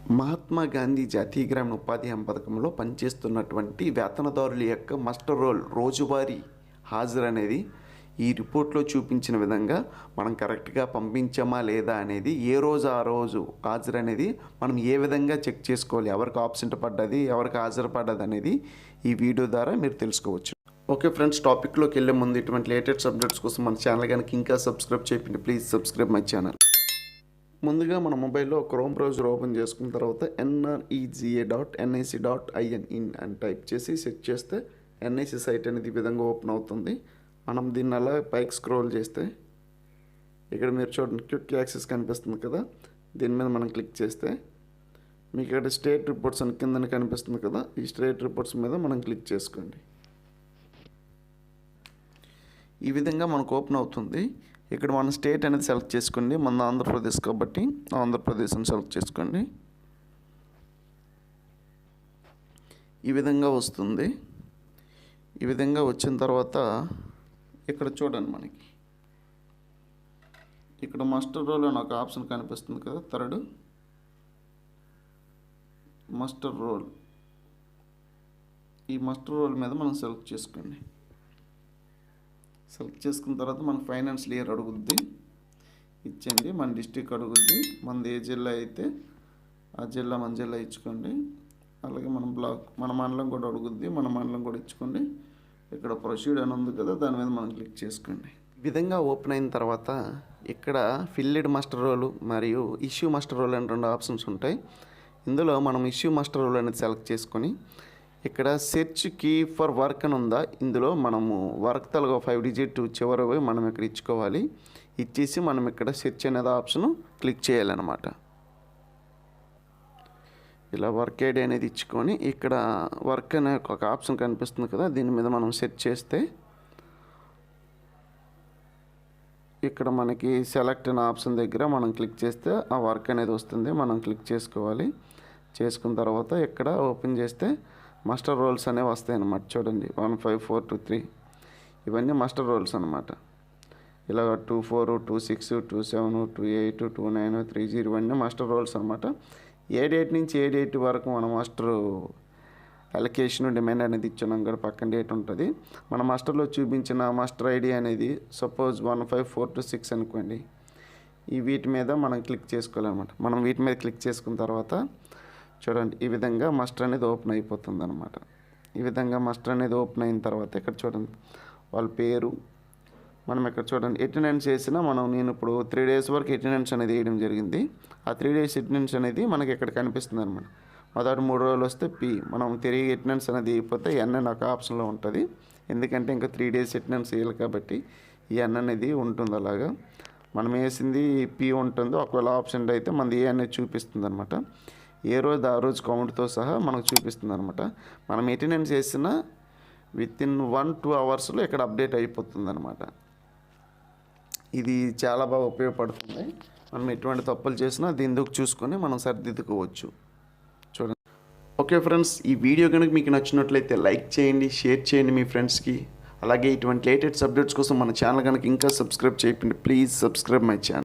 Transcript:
మహాత్మా గాంధీ జాతీయ గ్రామీణ ఉపాధి హామీ పథకంలో పనిచేస్తున్నటువంటి వేతనదారుల యొక్క మస్టర్ రోల్ రోజువారీ హాజరు అనేది ఈ రిపోర్ట్లో చూపించిన విధంగా మనం కరెక్ట్గా పంపించామా లేదా అనేది ఏ రోజు ఆ రోజు హాజరు అనేది మనం ఏ విధంగా చెక్ చేసుకోవాలి, ఎవరికి ఆబ్సెంట్ పడ్డది, ఎవరికి హాజరు పడ్డది అనేది ఈ వీడియో ద్వారా మీరు తెలుసుకోవచ్చు. ఓకే ఫ్రెండ్స్, టాపిక్లోకి వెళ్ళే ముందు ఇటువంటి లేటెస్ట్ అప్డేట్స్ కోసం మన ఛానల్ కనుక ఇంకా సబ్స్క్రైబ్ చేయకండి, ప్లీజ్ సబ్స్క్రైబ్ మై ఛానల్. ముందుగా మన మొబైల్లో క్రోమ్ బ్రౌజర్ ఓపెన్ చేసుకున్న తర్వాత nrega.nic.in అని టైప్ చేసి సెర్చ్ చేస్తే ఎన్ఐసి సైట్ అనేది ఈ విధంగా ఓపెన్ అవుతుంది. మనం దీన్ని అలా పైకి స్క్రోల్ చేస్తే ఇక్కడ మీరు చూడండి క్విక్ యాక్సెస్ కనిపిస్తుంది కదా, దీని మీద మనం క్లిక్ చేస్తే మీకు ఇక్కడ స్టేట్ రిపోర్ట్స్ అని కింద కనిపిస్తుంది కదా, ఈ స్టేట్ రిపోర్ట్స్ మీద మనం క్లిక్ చేసుకోండి. ఈ విధంగా మనకు ఓపెన్ అవుతుంది. ఇక్కడ మన స్టేట్ అనేది సెలెక్ట్ చేసుకోండి. మన ఆంధ్రప్రదేశ్ కాబట్టి ఆంధ్రప్రదేశ్ అని సెలెక్ట్ చేసుకోండి. ఈ విధంగా వస్తుంది. ఈ విధంగా వచ్చిన తర్వాత ఇక్కడ చూడండి, మనకి ఇక్కడ మాస్టర్ రోల్ అని ఒక ఆప్షన్ కనిపిస్తుంది కదా, థర్డ్ మాస్టర్ రోల్. ఈ మాస్టర్ రోల్ మీద మనం సెలెక్ట్ చేసుకోండి. సెలెక్ట్ చేసుకున్న తర్వాత మన ఫైనాన్షియల్ ఇయర్ అడుగుద్ది, ఇచ్చండి. మన డిస్ట్రిక్ట్ అడుగుద్ది, మనది ఏ జిల్లా అయితే ఆ జిల్లా మన జిల్లా ఇచ్చుకోండి. అలాగే మన బ్లాక్ మన మండలం కూడా అడుగుద్ది, మన మండలం కూడా ఇచ్చుకోండి. ఇక్కడ ప్రొసీడ్ అని ఉంది కదా, దాని మీద మనం క్లిక్ చేసుకోండి. ఈ విధంగా ఓపెన్ అయిన తర్వాత ఇక్కడ ఫిల్డ్ మాస్టర్ రోల్ మరియు ఇష్యూ మాస్టర్ రోల్ అని రెండు ఆప్షన్స్ ఉంటాయి. ఇందులో మనం ఇష్యూ మాస్టర్ రోల్ అనేది సెలెక్ట్ చేసుకొని ఇక్కడ సెర్చ్ కీ ఫర్ వర్క్ అని ఉందా, ఇందులో మనము వర్క్ తలగా 5 డిజిట్ చివరి మనం ఇక్కడ ఇచ్చుకోవాలి. ఇచ్చేసి మనం ఇక్కడ సెర్చ్ అనేది ఆప్షన్ క్లిక్ చేయాలన్నమాట. ఇలా వర్క్ ఐడి అనేది ఇచ్చుకొని ఇక్కడ వర్క్ అనే ఒక ఆప్షన్ కనిపిస్తుంది కదా, దీని మీద మనం సెర్చ్ చేస్తే ఇక్కడ మనకి సెలెక్ట్ అనే ఆప్షన్ దగ్గర మనం క్లిక్ చేస్తే ఆ వర్క్ అనేది వస్తుంది. మనం క్లిక్ చేసుకోవాలి. చేసుకున్న తర్వాత ఇక్కడ ఓపెన్ చేస్తే మాస్టర్ రోల్స్ అనేవి వస్తాయి అన్నమాట. చూడండి 1 5 4 2 3 ఇవన్నీ మాస్టర్ రోల్స్ అనమాట. ఇలా 2 4 2 6 2 7 2 8 2 9 3 0 ఇవన్నీ మాస్టర్ రోల్స్ అనమాట. ఏ డేట్ నుంచి ఏ డేట్ వరకు మన మాస్టర్ అలొకేషన్ డిమాండ్ అనేది ఇచ్చున్నాం కూడా పక్కన డేట్ ఉంటుంది. మన మాస్టర్లో చూపించిన మాస్టర్ ఐడి అనేది సపోజ్ 1 5 4 2 6 అనుకోండి. ఈ వీటి మీద మనం క్లిక్ చేసుకోవాలన్నమాట. మనం వీటి మీద క్లిక్ చేసుకున్న తర్వాత చూడండి ఈ విధంగా మాస్టర్ అనేది ఓపెన్ అయిపోతుంది అనమాట. ఈ విధంగా మాస్టర్ అనేది ఓపెన్ అయిన తర్వాత ఇక్కడ చూడండి వాళ్ళ పేరు, మనం ఇక్కడ చూడండి అటెండెన్స్ చేసినా నేను ఇప్పుడు 3 డేస్ వరకు అటెండెన్స్ అనేది వేయడం జరిగింది. ఆ 3 డేస్ అటెండెన్స్ అనేది మనకి ఇక్కడ కనిపిస్తుంది అనమాట. మొదటి 3 రోజులు వస్తే పి, మనం తిరిగి అటెండెన్స్ అనేది అయిపోతే ఎన్ అని ఒక ఆప్షన్లో ఉంటుంది. ఎందుకంటే ఇంకా 3 డేస్ అటెండెన్స్ వేయాలి కాబట్టి ఈ ఎన్ అనేది ఉంటుంది. అలాగా మనం వేసింది పి ఉంటుందో, ఒకవేళ ఆప్షన్ అయితే మనది ఏ అనేది చూపిస్తుంది అనమాట. ఏ రోజు ఆ రోజు కౌంట్తో సహా మనకు చూపిస్తుంది అనమాట. మనం అటెండెన్స్ చేసిన వితిన్ 1-2 అవర్స్లో ఇక్కడ అప్డేట్ అయిపోతుంది అనమాట. ఇది చాలా బాగా ఉపయోగపడుతుంది. మనం ఎటువంటి తప్పులు చేసినా దీనికి చూసుకొని మనం సరిదిద్దుకోవచ్చు. చూడండి. ఓకే ఫ్రెండ్స్, ఈ వీడియో కనుక మీకు నచ్చినట్లయితే లైక్ చేయండి, షేర్ చేయండి మీ ఫ్రెండ్స్కి. అలాగే ఇటువంటి లేటెస్ట్ అప్డేట్స్ కోసం మన ఛానల్ కనుక ఇంకా సబ్స్క్రైబ్ చేయండి, ప్లీజ్ సబ్స్క్రైబ్ మై ఛానల్.